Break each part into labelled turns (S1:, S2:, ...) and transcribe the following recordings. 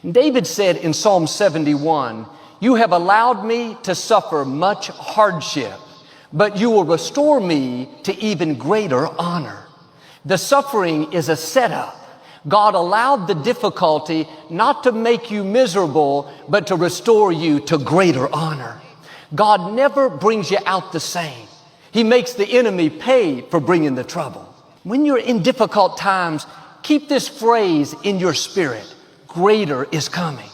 S1: David said in Psalm 71, "You have allowed me to suffer much hardship, but you will restore me to even greater honor." The suffering is a setup. God allowed the difficulty not to make you miserable, but to restore you to greater honor. God never brings you out the same. He makes the enemy pay for bringing the trouble. When you're in difficult times, keep this phrase in your spirit: greater is coming.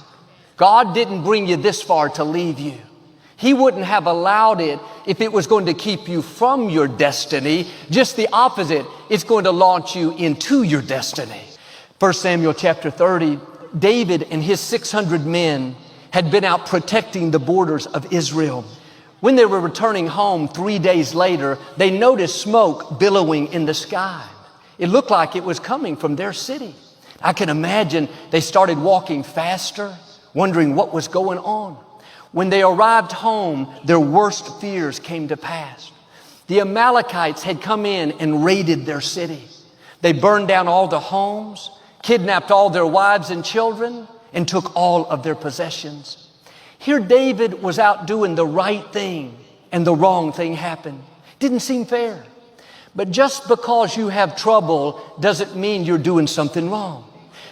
S1: God didn't bring you this far to leave you. He wouldn't have allowed it if it was going to keep you from your destiny. Just the opposite, it's going to launch you into your destiny. 1 Samuel chapter 30, David and his 600 men had been out protecting the borders of Israel. When they were returning home 3 days later, they noticed smoke billowing in the sky. It looked like it was coming from their city. I can imagine they started walking faster, wondering what was going on. When they arrived home, their worst fears came to pass. The Amalekites had come in and raided their city. They burned down all the homes, kidnapped all their wives and children, and took all of their possessions. Here David was out doing the right thing, and the wrong thing happened. Didn't seem fair. But just because you have trouble doesn't mean you're doing something wrong.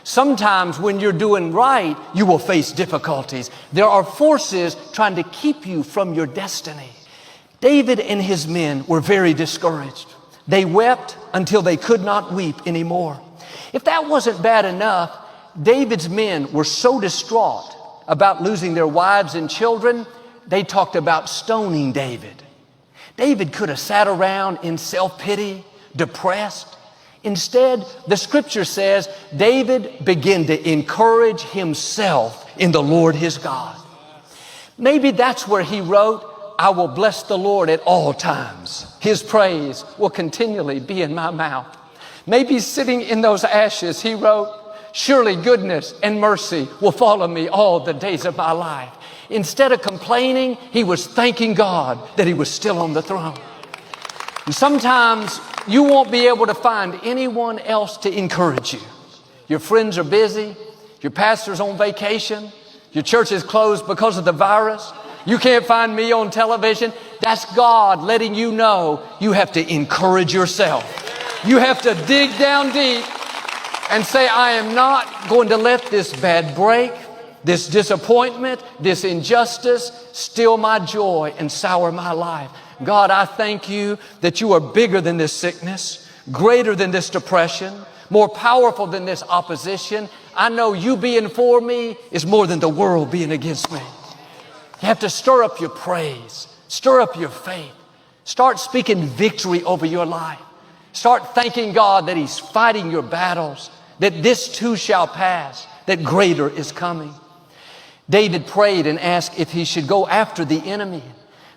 S1: Sometimes when you're doing right, you will face difficulties. There are forces trying to keep you from your destiny. David and his men were very discouraged. They wept until they could not weep anymore. If that wasn't bad enough, David's men were so distraught about losing their wives and children, they talked about stoning David. David could have sat around in self-pity, depressed. Instead, the scripture says David began to encourage himself in the Lord his God. Maybe that's where he wrote, "I will bless the Lord at all times. His praise will continually be in my mouth." Maybe sitting in those ashes, he wrote, "Surely goodness and mercy will follow me all the days of my life." Instead of complaining, he was thanking God that he was still on the throne. And sometimes you won't be able to find anyone else to encourage you. Your friends are busy. Your pastor's on vacation. Your church is closed because of the virus. You can't find me on television. That's God letting you know you have to encourage yourself. You have to dig down deep and say, "I am not going to let this bad break, this disappointment, this injustice steal my joy and sour my life. God, I thank you that you are bigger than this sickness, greater than this depression, more powerful than this opposition. I know you being for me is more than the world being against me." You have to stir up your praise, stir up your faith, start speaking victory over your life. Start thanking God that He's fighting your battles, that this too shall pass, that greater is coming. David prayed and asked if he should go after the enemy.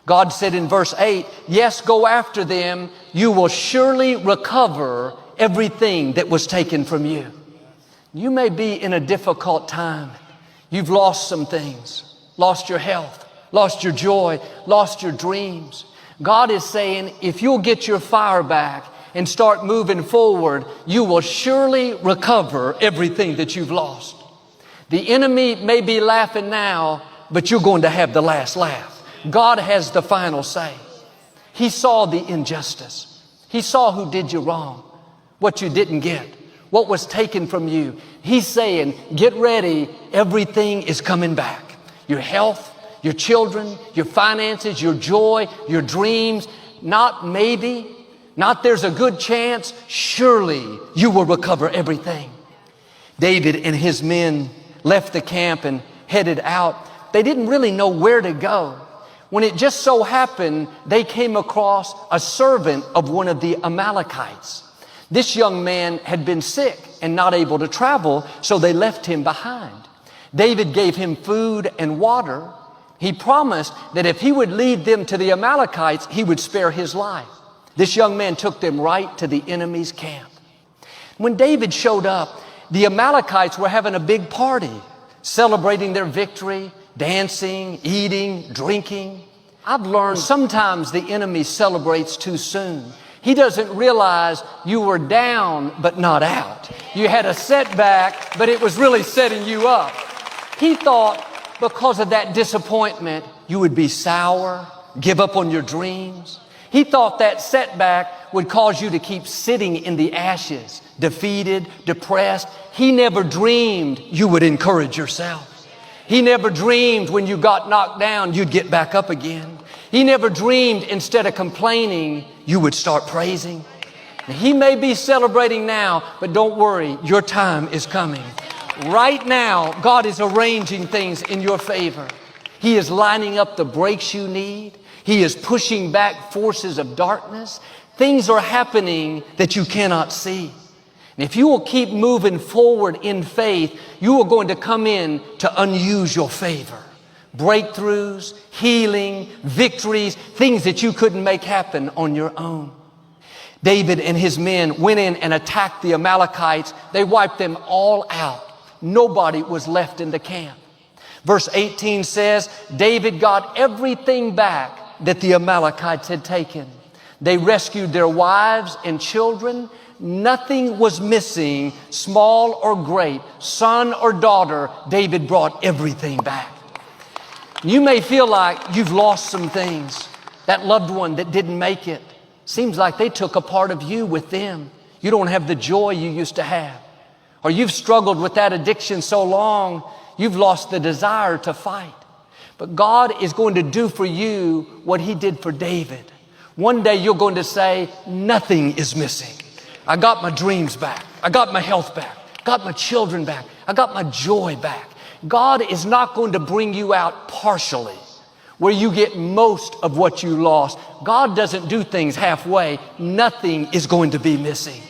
S1: God said in verse 8, "Yes, go after them. You will surely recover everything that was taken from you." You may be in a difficult time. You've lost some things, lost your health, lost your joy, lost your dreams. God is saying, if you'll get your fire back and start moving forward, you will surely recover everything that you've lost. The enemy may be laughing now, but you're going to have the last laugh. God has the final say. He saw the injustice. He saw who did you wrong, what you didn't get, what was taken from you. He's saying, get ready. Everything is coming back. Your health, your children, your finances, your joy, your dreams. Not maybe, not there's a good chance. Surely you will recover everything. David and his men left the camp and headed out. They didn't really know where to go. When it just so happened, they came across a servant of one of the Amalekites. This young man had been sick and not able to travel, so they left him behind. David gave him food and water. He promised that if he would lead them to the Amalekites, he would spare his life. This young man took them right to the enemy's camp. When David showed up, the Amalekites were having a big party, celebrating their victory, dancing, eating, drinking. I've learned sometimes the enemy celebrates too soon. He doesn't realize you were down but not out. You had a setback, but it was really setting you up. He thought because of that disappointment, you would be sour, give up on your dreams. He thought that setback would cause you to keep sitting in the ashes, defeated, depressed. He never dreamed you would encourage yourself. He never dreamed when you got knocked down, you'd get back up again. He never dreamed instead of complaining, you would start praising. He may be celebrating now, but don't worry, your time is coming. Right now, God is arranging things in your favor. He is lining up the breaks you need. He is pushing back forces of darkness. Things are happening that you cannot see. And if you will keep moving forward in faith, you are going to come in to unusual favor. Breakthroughs, healing, victories, things that you couldn't make happen on your own. David and his men went in and attacked the Amalekites. They wiped them all out. Nobody was left in the camp. Verse 18 says, David got everything back that the Amalekites had taken. They rescued their wives and children. Nothing was missing, small or great, son or daughter. David brought everything back. You may feel like you've lost some things. That loved one that didn't make it. Seems like they took a part of you with them. You don't have the joy you used to have. Or you've struggled with that addiction so long, you've lost the desire to fight. But God is going to do for you what He did for David. One day you're going to say, nothing is missing. I got my dreams back. I got my health back. Got my children back. I got my joy back. God is not going to bring you out partially, where you get most of what you lost. God doesn't do things halfway. Nothing is going to be missing.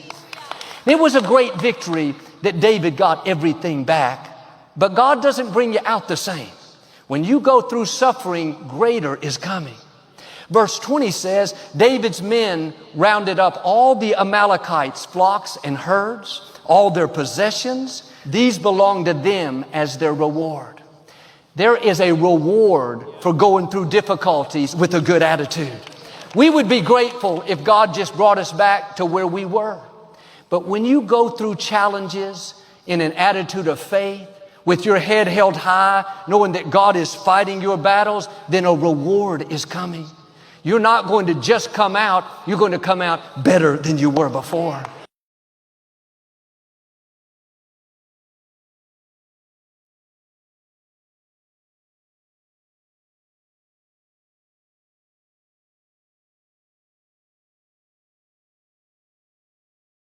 S1: It was a great victory that David got everything back, but God doesn't bring you out the same. When you go through suffering, greater is coming. Verse 20 says, David's men rounded up all the Amalekites' flocks and herds, all their possessions. These belonged to them as their reward. There is a reward for going through difficulties with a good attitude. We would be grateful if God just brought us back to where we were. But when you go through challenges in an attitude of faith, with your head held high, knowing that God is fighting your battles, then a reward is coming. You're not going to just come out, you're going to come out better than you were before.